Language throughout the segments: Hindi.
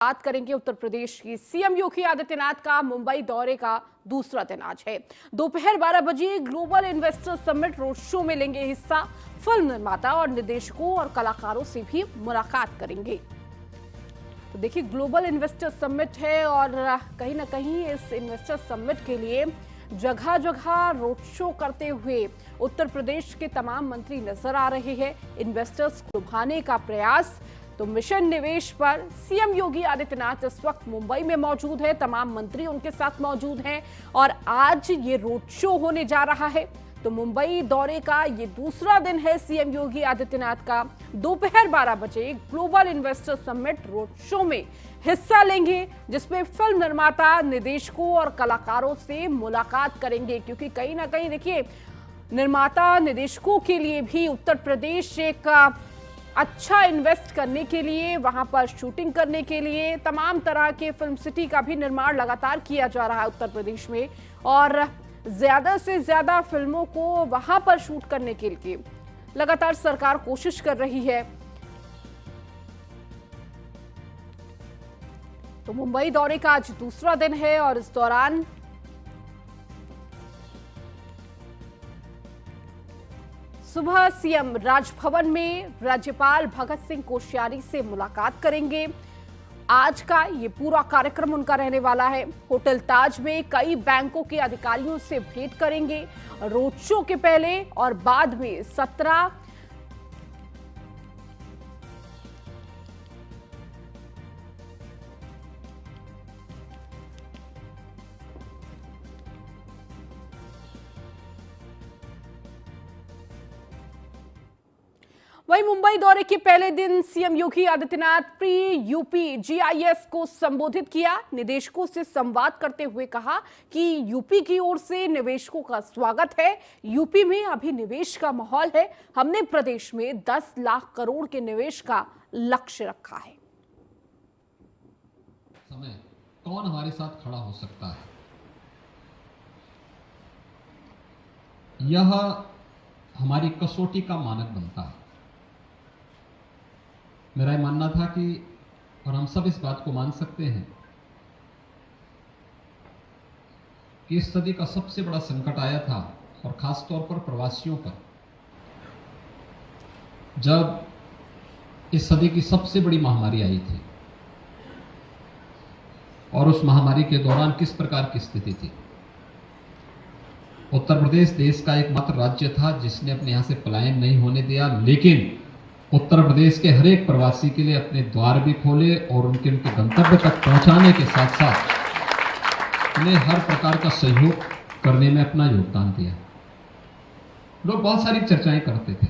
बात करेंगे उत्तर प्रदेश की सीएम योगी आदित्यनाथ का मुंबई दौरे का दूसरा दिन आज है। दोपहर 12 बजे global investor summit road show में लेंगे हिस्सा। फिल्म निर्माता और निर्देशकों और कलाकारों से भी मुलाकात करेंगे। तो देखिए, ग्लोबल इन्वेस्टर समिट है और कहीं ना कहीं इस इन्वेस्टर समिट के लिए जगह जगह रोड शो करते हुए उत्तर प्रदेश के तमाम मंत्री नजर आ रहे हैं। इन्वेस्टर्स को लुभाने का प्रयास। तो मिशन निवेश पर सीएम योगी आदित्यनाथ इस वक्त मुंबई में मौजूद है। तमाम मंत्री उनके साथ मौजूद हैं और आज ये रोड शो होने जा रहा है। तो मुंबई दौरे का ये दूसरा दिन है सीएम योगी आदित्यनाथ का। दोपहर 12 बजे global investor summit road show में हिस्सा लेंगे, जिसमें फिल्म निर्माता, निर्देशकों और कलाकारों से मुलाकात करेंगे। क्योंकि कहीं ना कहीं देखिए, निर्माता, निर्देशकों के लिए भी उत्तर प्रदेश एक अच्छा इन्वेस्ट करने के लिए, वहां पर शूटिंग करने के लिए तमाम तरह के फिल्म सिटी का भी निर्माण लगातार किया जा रहा है उत्तर प्रदेश में। और ज्यादा से ज्यादा फिल्मों को वहां पर शूट करने के लिए लगातार सरकार कोशिश कर रही है। तो मुंबई दौरे का आज दूसरा दिन है और इस दौरान सुबह सीएम राजभवन में राज्यपाल भगत सिंह कोश्यारी से मुलाकात करेंगे। आज का ये पूरा कार्यक्रम उनका रहने वाला है। होटल ताज में कई बैंकों के अधिकारियों से भेंट करेंगे। रोड शो के पहले और बाद में 17 वहीं मुंबई दौरे के पहले दिन CM Yogi Adityanath pre UP GIS को संबोधित किया। निवेशकों से संवाद करते हुए कहा कि यूपी की ओर से निवेशकों का स्वागत है। यूपी में अभी निवेश का माहौल है। हमने प्रदेश में 10 लाख करोड़ के निवेश का लक्ष्य रखा है। समय कौन हमारे साथ खड़ा हो सकता है, यह हमारी कसौटी का मानक बनता है। मेरा यह मानना था कि, और हम सब इस बात को मान सकते हैं, कि इस सदी का सबसे बड़ा संकट आया था, और खास तौर पर प्रवासियों पर, जब इस सदी की सबसे बड़ी महामारी आई थी। और उस महामारी के दौरान किस प्रकार की स्थिति थी। उत्तर प्रदेश देश का एकमात्र राज्य था जिसने अपने यहां से पलायन नहीं होने दिया, लेकिन उत्तर प्रदेश के हर एक प्रवासी के लिए अपने द्वार भी खोले और उनके गंतव्य तक पहुंचाने के साथ साथ उन्हें हर प्रकार का सहयोग करने में अपना योगदान दिया। लोग बहुत सारी चर्चाएं करते थे,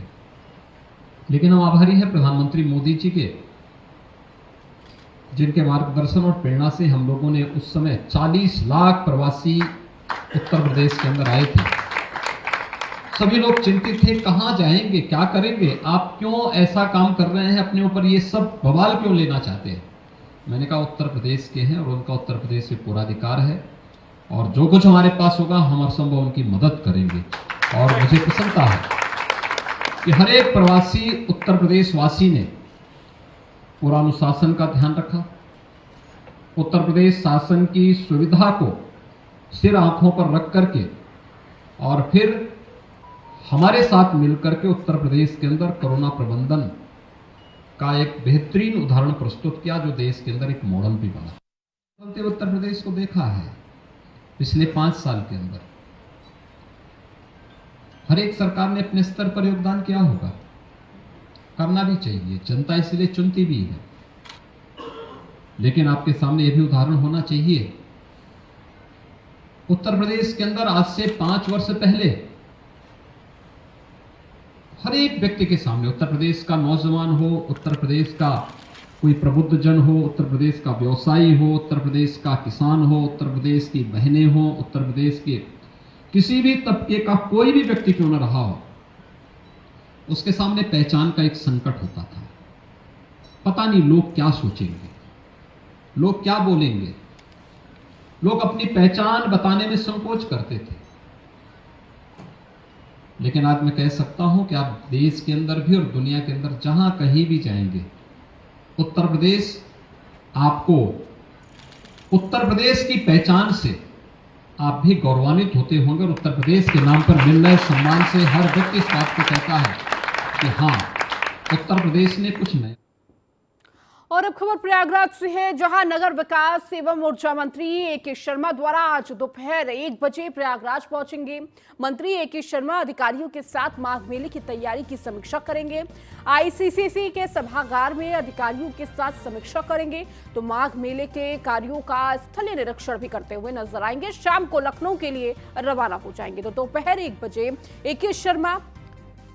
लेकिन हम आभारी हैं प्रधानमंत्री मोदी जी के, जिनके मार्गदर्शन और प्रेरणा से हम लोगों ने उस समय 40 लाख प्रवासी उत्तर प्रदेश के अंदर आए थे। सभी लोग चिंतित थे, कहां जाएंगे, क्या करेंगे, आप क्यों ऐसा काम कर रहे हैं, अपने ऊपर ये सब बवाल क्यों लेना चाहते हैं। मैंने कहा उत्तर प्रदेश के हैं और उनका उत्तर प्रदेश से पूरा अधिकार है, और जो कुछ हमारे पास होगा हम हर संभव उनकी मदद करेंगे। और मुझे प्रसन्नता है कि हर एक प्रवासी उत्तर प्रदेश वासी ने पूरा अनुशासन का ध्यान रखा। उत्तर प्रदेश शासन की सुविधा को सिर आंखों पर रख करके और फिर हमारे साथ मिलकर के उत्तर प्रदेश के अंदर कोरोना प्रबंधन का एक बेहतरीन उदाहरण प्रस्तुत किया, जो देश के अंदर एक मॉडल भी बना। बदलते उत्तर प्रदेश को देखा है पिछले 5 साल के अंदर। हर एक सरकार ने अपने स्तर पर योगदान किया होगा, करना भी चाहिए, जनता इसलिए चुनती भी है। लेकिन आपके सामने यह भी उदाहरण होना चाहिए, उत्तर प्रदेश के अंदर आज से 5 वर्ष पहले हर एक व्यक्ति के सामने, उत्तर प्रदेश का नौजवान हो, उत्तर प्रदेश का कोई प्रबुद्ध जन हो, उत्तर प्रदेश का व्यवसायी हो, उत्तर प्रदेश का किसान हो, उत्तर प्रदेश की बहनें हो, उत्तर प्रदेश के किसी भी तबके का कोई भी व्यक्ति क्यों न रहा हो, उसके सामने पहचान का एक संकट होता था। पता नहीं लोग क्या सोचेंगे, लोग क्या बोलेंगे। लोग अपनी पहचान बताने में संकोच करते थे। लेकिन आज मैं कह सकता हूं कि आप देश के अंदर भी और दुनिया के अंदर जहां कहीं भी जाएंगे, उत्तर प्रदेश आपको उत्तर प्रदेश की पहचान से आप भी गौरवान्वित होते होंगे और उत्तर प्रदेश के नाम पर मिल रहे सम्मान से हर व्यक्ति इस बात को कहता है कि हाँ, उत्तर प्रदेश ने कुछ नया। और अब खबर प्रयागराज से है, जहां नगर विकास एवं ऊर्जा मंत्री ए.के. शर्मा द्वारा आज दोपहर 1 बजे प्रयागराज पहुंचेंगे। मंत्री ए.के. शर्मा अधिकारियों के साथ माघ मेले की तैयारी की समीक्षा करेंगे। आईसीसीसी के सभागार में अधिकारियों के साथ समीक्षा करेंगे तो माघ मेले के कार्यों का स्थलीय निरीक्षण भी करते हुए नजर आएंगे। शाम को लखनऊ के लिए रवाना हो जाएंगे। तो दोपहर 1 बजे ए.के. शर्मा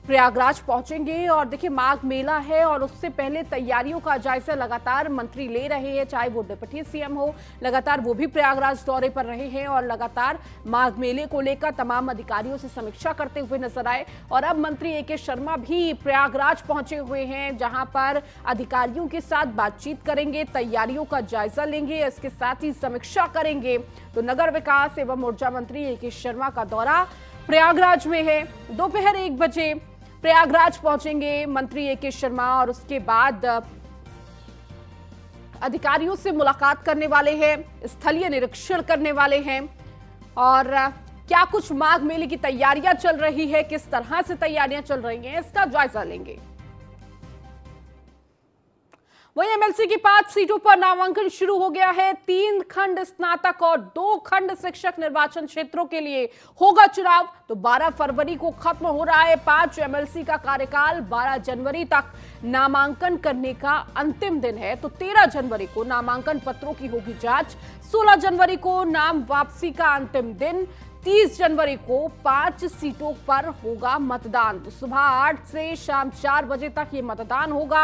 प्रयागराज पहुंचेंगे। और देखिए, माघ मेला है और उससे पहले तैयारियों का जायजा लगातार मंत्री ले रहे हैं, चाहे वो डिप्टी सीएम हो, लगातार वो भी प्रयागराज दौरे पर रहे हैं और लगातार माघ मेले को लेकर तमाम अधिकारियों से समीक्षा करते हुए नजर आए। और अब मंत्री ए.के. शर्मा भी प्रयागराज पहुंचे हुए हैं, जहां पर अधिकारियों के साथ बातचीत करेंगे, तैयारियों का जायजा लेंगे, इसके साथ ही समीक्षा करेंगे। तो नगर विकास एवं ऊर्जा मंत्री ए.के. शर्मा का दौरा प्रयागराज में है। दोपहर 1 बजे प्रयागराज पहुंचेंगे मंत्री ए.के. शर्मा और उसके बाद अधिकारियों से मुलाकात करने वाले हैं, स्थलीय निरीक्षण करने वाले हैं और क्या कुछ माघ मेले की तैयारियां चल रही है, किस तरह से तैयारियां चल रही हैं, इसका जायजा लेंगे। वहीं एमएलसी की 5 सीटों पर नामांकन शुरू हो गया है। 3 खंड स्नातक और 2 खंड शिक्षक निर्वाचन क्षेत्रों के लिए होगा चुनाव। तो 12 फरवरी को खत्म हो रहा है 5 एमएलसी का कार्यकाल। 12 जनवरी तक नामांकन करने का अंतिम दिन है। तो 13 जनवरी को नामांकन पत्रों की होगी जांच। 16 जनवरी को नाम वापसी का अंतिम दिन। 30 जनवरी को 5 सीटों पर होगा मतदान। तो सुबह 8 से शाम 4 बजे तक ये मतदान होगा।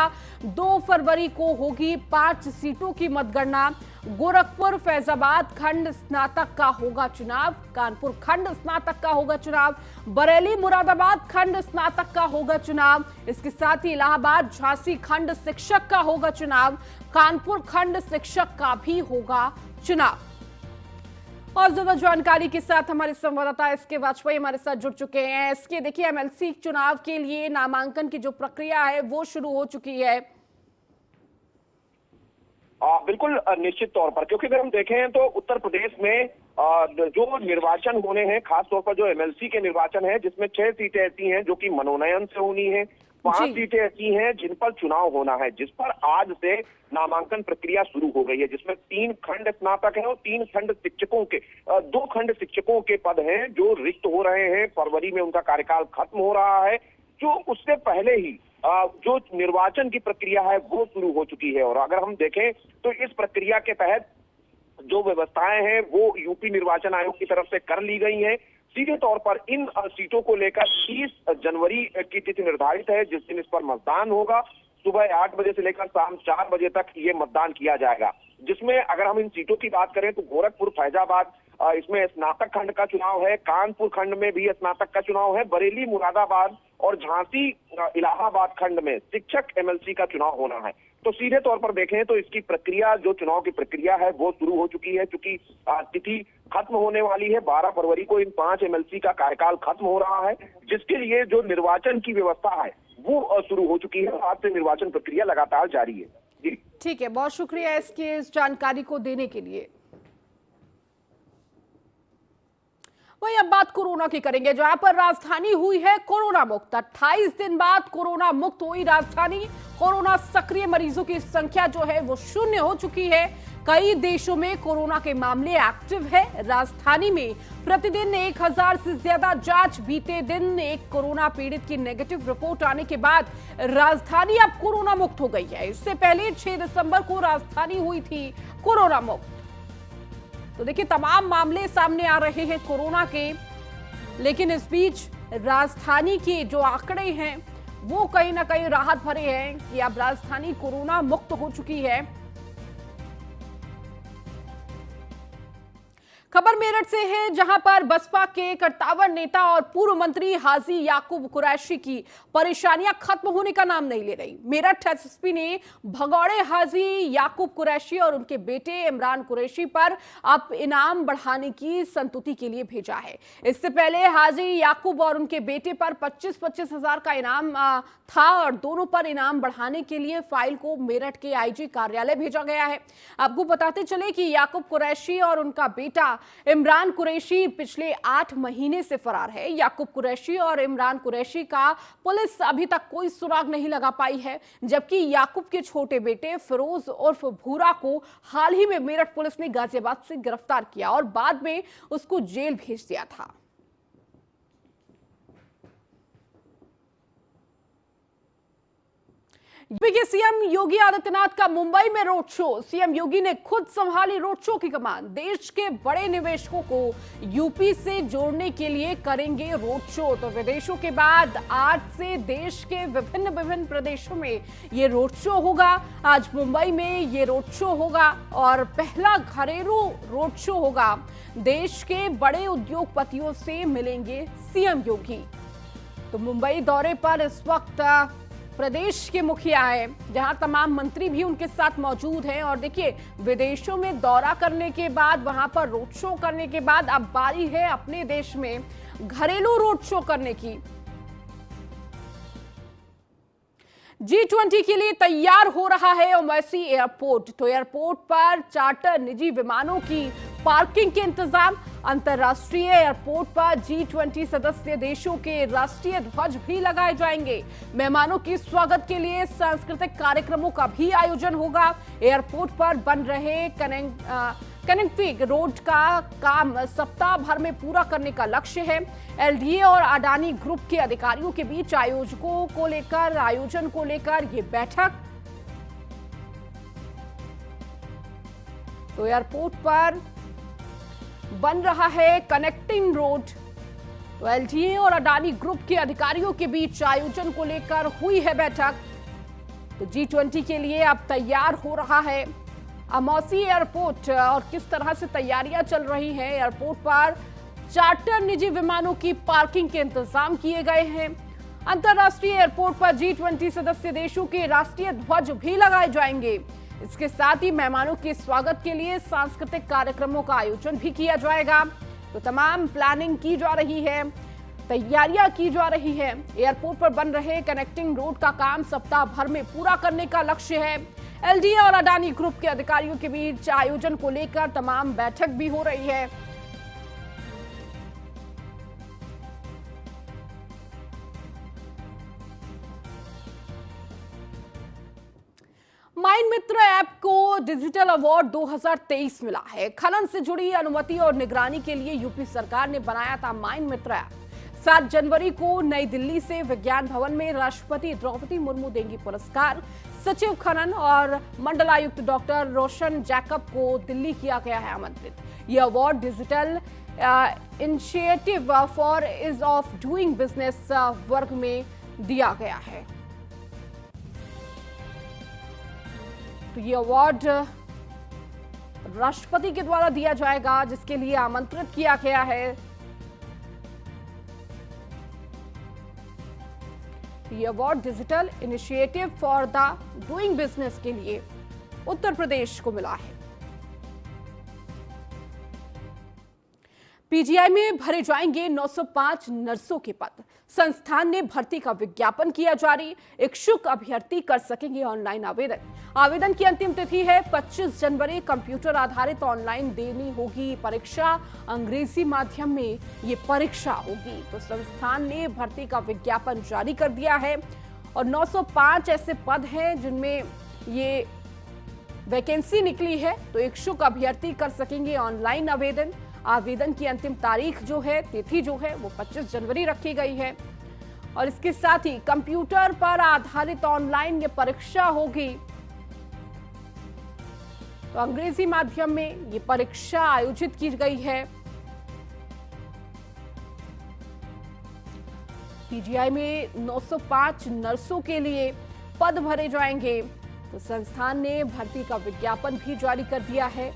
2 फरवरी को होगी 5 सीटों की मतगणना। गोरखपुर फैजाबाद खंड स्नातक का होगा चुनाव। कानपुर खंड स्नातक का होगा चुनाव। बरेली मुरादाबाद खंड स्नातक का होगा चुनाव। इसके साथ ही इलाहाबाद झांसी खंड शिक्षक का होगा चुनाव। कानपुर खंड शिक्षक का भी होगा चुनाव। और ज्यादा जानकारी के साथ हमारे संवाददाता एसके वाजपेयी हमारे साथ जुड़ चुके हैं। एसके, देखिए, एमएलसी चुनाव के लिए नामांकन की जो प्रक्रिया है वो शुरू हो चुकी है। बिल्कुल निश्चित तौर पर, क्योंकि अगर हम देखें तो उत्तर प्रदेश में जो निर्वाचन होने हैं, खास तौर पर जो एमएलसी के निर्वाचन है, जिसमें 6 सीटें ऐसी हैं जो कि मनोनयन से होनी है, 5 सीटें ऐसी हैं जिन पर चुनाव होना है, जिस पर आज से नामांकन प्रक्रिया शुरू हो गई है, जिसमें 3 खंड स्नातक हैं और 3 खंड शिक्षकों के 2 खंड शिक्षकों के पद हैं जो रिक्त हो रहे हैं। फरवरी में उनका कार्यकाल खत्म हो रहा है। जो उससे पहले ही जो निर्वाचन की प्रक्रिया है वो शुरू हो चुकी है। और अगर हम देखें तो इस प्रक्रिया के तहत जो व्यवस्थाएं हैं वो यूपी निर्वाचन आयोग की तरफ से कर ली गई हैं। सीधे तौर पर इन सीटों को लेकर 30 जनवरी की तिथि निर्धारित है, जिस दिन इस पर मतदान होगा। सुबह 8 बजे से लेकर शाम 4 बजे तक ये मतदान किया जाएगा, जिसमें अगर हम इन सीटों की बात करें तो गोरखपुर फैजाबाद इसमें स्नातक खंड का चुनाव है। कानपुर खंड में भी स्नातक का चुनाव है। बरेली मुरादाबाद और झांसी इलाहाबाद खंड में शिक्षक एमएलसी का चुनाव होना है। तो सीधे तौर पर देखें तो इसकी प्रक्रिया, जो चुनाव की प्रक्रिया है वो शुरू हो चुकी है, क्योंकि तिथि खत्म होने वाली है। 12 फरवरी को इन 5 एमएलसी का कार्यकाल खत्म हो रहा है, जिसके लिए जो निर्वाचन की व्यवस्था है वो शुरू हो चुकी है। आज से निर्वाचन प्रक्रिया लगातार जारी है। जी ठीक है, बहुत शुक्रिया इसकी इस जानकारी को देने के लिए। वहीं अब बात कोरोना की करेंगे, जहां पर राजधानी हुई है कोरोना मुक्त। 28 दिन बाद कोरोना मुक्त हुई राजधानी। कोरोना सक्रिय मरीजों की संख्या जो है वो 0 हो चुकी है। कई देशों में कोरोना के मामले एक्टिव है। राजधानी में प्रतिदिन 1000 से ज्यादा जांच। बीते दिन एक कोरोना पीड़ित की नेगेटिव रिपोर्ट आने के बाद राजधानी अब कोरोना मुक्त हो गई है। इससे पहले 6 दिसंबर को राजधानी हुई थी कोरोना मुक्त। तो देखिए, तमाम मामले सामने आ रहे हैं कोरोना के, लेकिन इस बीच राजधानी के जो आंकड़े हैं वो कहीं ना कहीं राहत भरे हैं कि अब राजधानी कोरोना मुक्त हो चुकी है। खबर मेरठ से है, जहां पर बसपा के कट्टावर नेता और पूर्व मंत्री हाजी याकूब कुरैशी की परेशानियां खत्म होने का नाम नहीं ले रही। मेरठ एसएसपी ने भगौड़े हाजी याकूब कुरैशी और उनके बेटे इमरान कुरैशी पर अब इनाम बढ़ाने की संतुति के लिए भेजा है। इससे पहले हाजी याकूब और उनके बेटे पर 25-25 हजार का इनाम था और दोनों पर इनाम बढ़ाने के लिए फाइल को मेरठ के आईजी कार्यालय भेजा गया है। आपको बताते चले कि याकूब कुरैशी और उनका बेटा इमरान कुरैशी पिछले 8 महीने से फरार है। याकूब कुरैशी और इमरान कुरैशी का पुलिस अभी तक कोई सुराग नहीं लगा पाई है, जबकि याकूब के छोटे बेटे फिरोज उर्फ भूरा को हाल ही में मेरठ पुलिस ने गाजियाबाद से गिरफ्तार किया और बाद में उसको जेल भेज दिया था। यूपी के सीएम योगी आदित्यनाथ का मुंबई में रोड शो। सीएम योगी ने खुद संभाली रोड शो की कमान। देश के बड़े निवेशकों को यूपी से जोड़ने के लिए करेंगे रोड शो। तो विदेशों के बाद आज से देश के विभिन्न प्रदेशों में ये रोड शो होगा। आज मुंबई में ये रोड शो होगा और पहला घरेलू रोड शो होगा। देश के बड़े उद्योगपतियों से मिलेंगे सीएम योगी। तो मुंबई दौरे पर इस वक्त प्रदेश के मुखिया हैं, जहां तमाम मंत्री भी उनके साथ मौजूद हैं। और देखिए, विदेशों में दौरा करने के बाद, वहां पर रोड शो करने के बाद अब बारी है अपने देश में घरेलू रोड शो करने की। G20 के लिए तैयार हो रहा है ओवैसी एयरपोर्ट। तो एयरपोर्ट पर चार्टर निजी विमानों की पार्किंग के इंतजाम। अंतर्राष्ट्रीय एयरपोर्ट पर G20 सदस्य देशों के राष्ट्रीय ध्वज भी लगाए जाएंगे। मेहमानों के स्वागत के लिए सांस्कृतिक कार्यक्रमों का भी आयोजन होगा। एयरपोर्ट पर बन रहे कनेक्टिंग रोड का काम सप्ताह भर में पूरा करने का लक्ष्य है। एलडीए और अडानी ग्रुप के अधिकारियों के बीच आयोजन को लेकर ये बैठक। तो एयरपोर्ट पर बन रहा है कनेक्टिंग रोड। तो एलडीए और अडानी ग्रुप के अधिकारियों के बीच आयोजन को लेकर हुई है बैठक। तो G20 के लिए अब तैयार हो रहा है अमौसी एयरपोर्ट और किस तरह से तैयारियां चल रही हैं। एयरपोर्ट पर चार्टर निजी विमानों की पार्किंग के इंतजाम किए गए हैं। अंतर्राष्ट्रीय एयरपोर्ट पर G20 सदस्य देशों के राष्ट्रीय ध्वज भी लगाए जाएंगे। इसके साथ ही मेहमानों के स्वागत के लिए सांस्कृतिक कार्यक्रमों का आयोजन भी किया जाएगा। तो तमाम प्लानिंग की जा रही है, तैयारियां की जा रही है। एयरपोर्ट पर बन रहे कनेक्टिंग रोड का काम सप्ताह भर में पूरा करने का लक्ष्य है। एलडीए और अडानी ग्रुप के अधिकारियों के बीच आयोजन को लेकर तमाम बैठक भी हो रही है। माइन मित्र ऐप को डिजिटल अवार्ड 2023 मिला है। खनन से जुड़ी अनुमति और निगरानी के लिए यूपी सरकार ने बनाया था माइन मित्र ऐप। 7 जनवरी को नई दिल्ली से विज्ञान भवन में राष्ट्रपति द्रौपदी मुर्मू देंगी पुरस्कार। सचिव खनन और मंडलायुक्त डॉक्टर रोशन जैकब को दिल्ली किया गया है आमंत्रित। यह award digital initiative for is of doing business वर्ग में दिया गया है। तो ये अवार्ड राष्ट्रपति के द्वारा दिया जाएगा, जिसके लिए आमंत्रित किया गया है। ये award digital initiative for the doing business के लिए उत्तर प्रदेश को मिला है। पीजीआई में भरे जाएंगे 905 नर्सों के पद। संस्थान ने भर्ती का विज्ञापन किया जारी। इच्छुक अभ्यर्थी कर सकेंगे ऑनलाइन आवेदन। आवेदन की अंतिम तिथि है 25 जनवरी। कंप्यूटर आधारित ऑनलाइन देनी होगी परीक्षा। अंग्रेजी माध्यम में ये परीक्षा होगी। तो संस्थान ने भर्ती का विज्ञापन जारी कर दिया है और 905 ऐसे पद हैं जिनमें ये वैकेंसी निकली है। तो इच्छुक अभ्यर्थी कर सकेंगे ऑनलाइन आवेदन। आवेदन की अंतिम तारीख जो है, तिथि जो है, वो 25 जनवरी रखी गई है। और इसके साथ ही कंप्यूटर पर आधारित ऑनलाइन ये परीक्षा होगी। तो अंग्रेजी माध्यम में ये परीक्षा आयोजित की गई है। पीजीआई में 905 नर्सों के लिए पद भरे जाएंगे। तो संस्थान ने भर्ती का विज्ञापन भी जारी कर दिया है।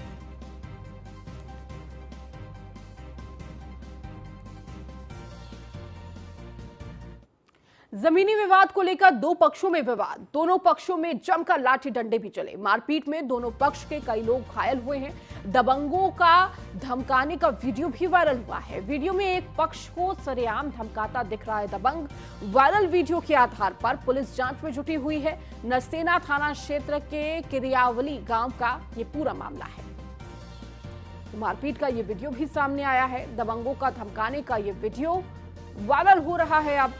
जमीनी विवाद को लेकर दो पक्षों में विवाद, दोनों पक्षों में जमकर लाठी डंडे भी चले। मारपीट में दोनों पक्ष के कई लोग घायल हुए हैं। दबंगों का धमकाने का वीडियो भी वायरल हुआ है। वीडियो में एक पक्ष को सरेआम धमकाता दिख रहा है दबंग। वायरल वीडियो के आधार पर पुलिस जांच में जुटी हुई है। नरसेना थाना क्षेत्र के किरियावली गांव का ये पूरा मामला है। मारपीट का ये वीडियो भी सामने आया है। दबंगों का धमकाने का ये वीडियो वायरल हो रहा है। अब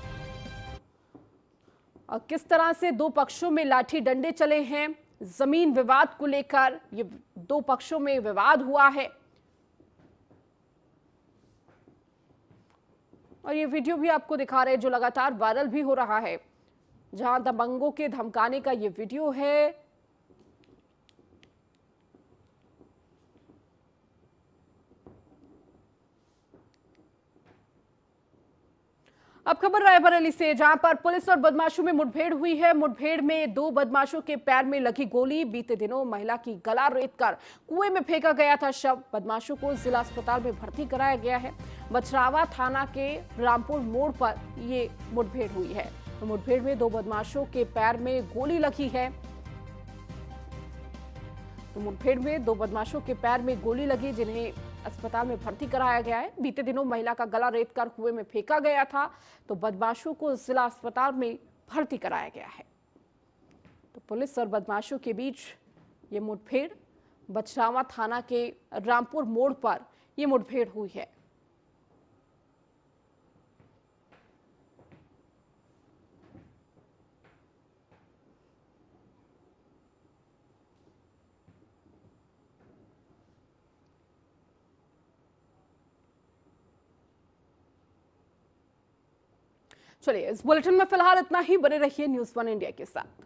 और किस तरह से दो पक्षों में लाठी डंडे चले हैं, जमीन विवाद को लेकर ये दो पक्षों में विवाद हुआ है। और ये वीडियो भी आपको दिखा रहे हैं जो लगातार वायरल भी हो रहा है, जहां दबंगों के धमकाने का ये वीडियो है। अब खबर रायबरेली से, जहां पर पुलिस और बदमाशों में मुठभेड़ हुई है। मुठभेड़ में दो बदमाशों के पैर में लगी गोली। बीते दिनों महिला की गला रेतकर कुएं में फेंका गया था शव। बदमाशों को जिला अस्पताल में भर्ती कराया गया है। बछरावा थाना के रामपुर मोड़ पर ये मुठभेड़ हुई है। तो मुठभेड़ में दो बदमाशों के पैर में गोली लगी है। तो मुठभेड़ में दो बदमाशों के पैर में गोली लगी, जिन्हें अस्पताल में भर्ती कराया गया है। बीते दिनों महिला का गला रेतकर कुएं में फेंका गया था, तो बदमाशों को जिला अस्पताल में भर्ती कराया गया है। तो पुलिस और बदमाशों के बीच ये मुठभेड़, बछरावा थाना के रामपुर मोड़ पर यह मुठभेड़ हुई है। चलिए, इस बुलेटिन में फिलहाल इतना ही। बने रहिए न्यूज़ 1 इंडिया के साथ।